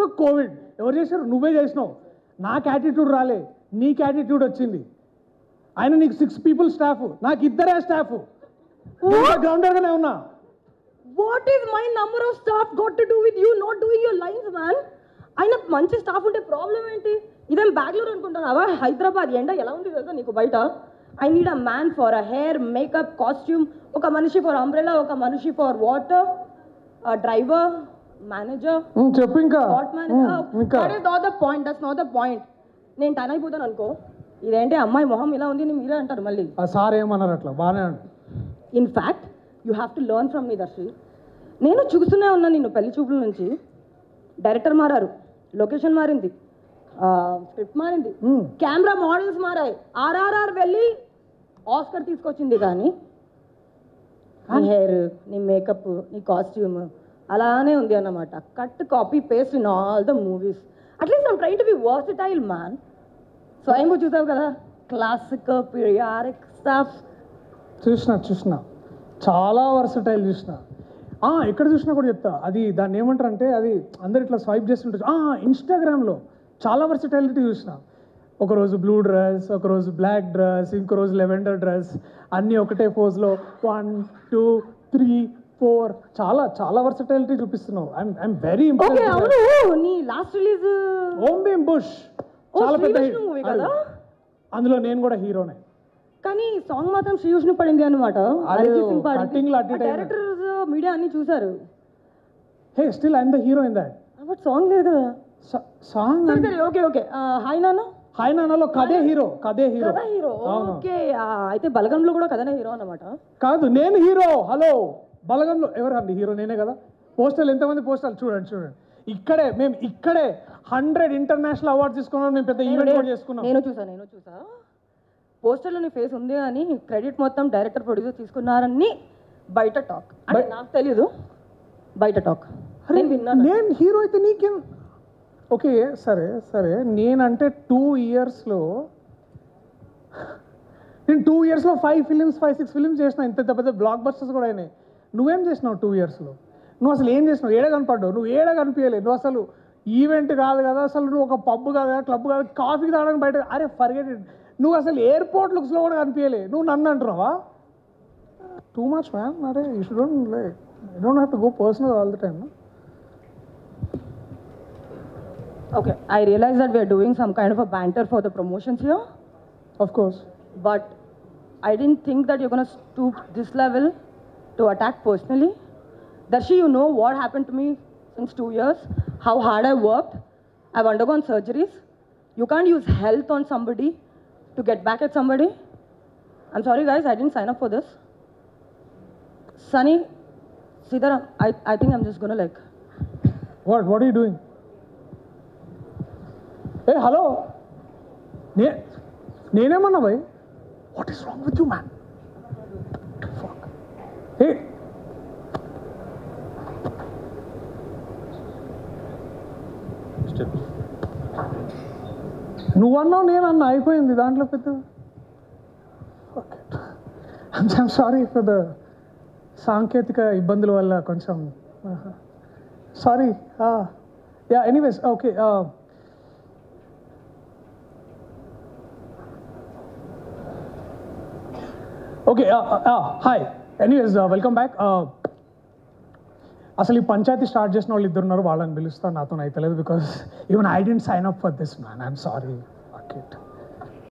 After Covid ఎవరు చేశారు? నువ్వే చేసినావు. నాకు యాటిట్యూడ్ రాలే, నీకు యాటిట్యూడ్ వచ్చింది. ఆయన నీకు 6 people స్టాఫ్, నాకు 2 స్టాఫ్. గ్రౌండర్గానే ఉన్నా. What is my number of staff got to do with you not doing your lines, man? అయినా మంచి స్టాఫ్ ఉంటే ప్రాబ్లం ఏంటి? ఇదేం బెంగళూరు అనుకుంటున్నావా? హైదరాబాద్ ఎండ ఎలా ఉంది తెలుసా నీకు బయట? I need a man for a hair, makeup, costume, ఒక మనిషి ఫర్ అంబ్రెలా, ఒక మనిషి ఫర్ వాటర్, డ్రైవర్, మేనేజర్. చెప్పు ఇంకా. That is not the point, that's not the point. నేను టన్ అయిపోతాను అనుకో, ఇదేంటి అమ్మాయి మొహం ఇలా ఉంది అని మీరే అంటారు మళ్ళీ. సార్ ఏమన్నారు? అట్లా బాగానే. In fact you have to learn from me Darshi. నేను చూస్తూనే ఉన్నాను నిన్ను పెళ్లి చూపుల నుంచి. డైరెక్టర్ మారారు, లొకేషన్ మారింది, స్క్రిప్ట్ మారింది, కెమెరా మోడల్స్ మారాయి, ఆర్ఆర్ఆర్ వెళ్ళి ఆస్కర్ తీసుకొచ్చింది. కానీ నీ హెయిర్, నీ మేకప్, నీ కాస్ట్యూమ్ అలానే ఉంది అన్నమాట. Cut copy paste in all the movies. At least I'm trying to be versatile man. స్వయంగా చూసావు కదా, క్లాసిక్, పీరియాడిక్ స్టఫ్. చూసిన చాలా వర్సటైల్ చూసిన. ఎక్కడ చూసినా కూడా చెప్తా, అది దాన్ని ఏమంటారు అంటే, అది అందరు ఇట్లా స్వైప్ చేస్తుంటారు. ఇన్స్టాగ్రామ్లో చాలా వర్సటైలిటీ చూసిన. ఒకరోజు బ్లూ డ్రెస్, ఒకరోజు బ్లాక్ డ్రెస్, ఇంకో రోజు లెవెండర్ డ్రెస్, అన్నీ ఒకటే పోజ్లో 1 2 3 4 చాలా చాలా వర్సటైలిటీ చూపిస్తున్నావు. I'm very impressed. అవును, నీ లాస్ట్ రిలీజ్ ఓం భీమ్ బుష్ చాలా పెద్ద మూవీ కదా, అందులో నేను కూడా హీరోనే. కానీ సాంగ్ మాత్రం శ్రీ విష్ణు పడింది అనమాట. డైరెక్టర్స్, మీడియా అన్ని చూసారు. Hey, still I'm the hero in that. But song లేదు కదా. Song okay. Hi Nanna, hi నాన్నలో కదే హీరో. ఓకే, అయితే బలగంలో కూడా కథనే హీరో అన్నమాట. కాదు, నేను హీరో. హలో, బలగంలో ఎవరు అండి హీరో? నేనే కదా. పోస్టర్లు ఎంతమంది పోస్టర్లు చూడండి. ఇక్కడే మేము 100 ఇంటర్నేషనల్ అవార్డ్స్ తీసుకున్నాం. మేము పెద్ద ఈవెంట్ కూడా చేసుకున్నాం. నేను చూసా పోస్టర్లో నీ ఫేస్ ఉంది అని క్రెడిట్ మొత్తం డైరెక్టర్, ప్రొడ్యూసర్ తీసుకున్నారని బయట టాక్. అంటే నాకు తెలీదు, బయట టాక్. నేను హీరో అయితే నీకేం? ఓకే, సరే. నేనంటే 2 yearsలో నేను 2 yearsలో 5 films 5-6 films చేసిన. ఇంత పెద్ద బ్లాక్ బస్టర్స్ కూడా అయినాయి. నువ్వేం చేసినావు 2 yearsలో? నువ్వు అసలు ఏం చేసినావు? ఏడ కనపడ్డావు? నువ్వు ఏడ కనిపించలేదు. నువ్వు అసలు ఈవెంట్ కాదు కదా, అసలు నువ్వు ఒక పబ్ కాదు కదా, క్లబ్ కాదు, కాఫీకి తాగడానికి బయట. అరే ఫర్గెట్ ఇట్. నువ్వు అసలు ఎయిర్పోర్ట్ లుక్స్లో కూడా కనిపించలే. నువ్వు నన్ను అంటున్నావా? Too much man. అరే you don't have to go personal all the time. Okay, I realize that we are doing some kind of a banter for the promotions here. Of course. But I didn't think that you're going to stoop this level to attack personally. Darshi, you know what happened to me since 2 years? How hard I worked. I've undergone surgeries. You can't use health on somebody to get back at somebody. I'm sorry guys, I didn't sign up for this. Sunny, Sridhar, I think I'm just going to like... What are you doing? Hey, hello. నేనేమన్నా భయ్? What is wrong with you man? Hey, నువ్వన్నావు నేనన్నా, అయిపోయింది దాంట్లో పెద్ద. I'm sorry for the సాంకేతిక ఇబ్బందుల వల్ల కొంచెం. Sorry. Yeah, anyways, okay. Okay, hi. Anyways, welcome back. అసలు ఈ పంచాయతీ స్టార్ట్ చేసిన వాళ్ళు 2 ఉన్నారు, వాళ్ళని పిలుస్తాను. నాతో అయితలేదు because even I didn't sign up for this man. I'm sorry.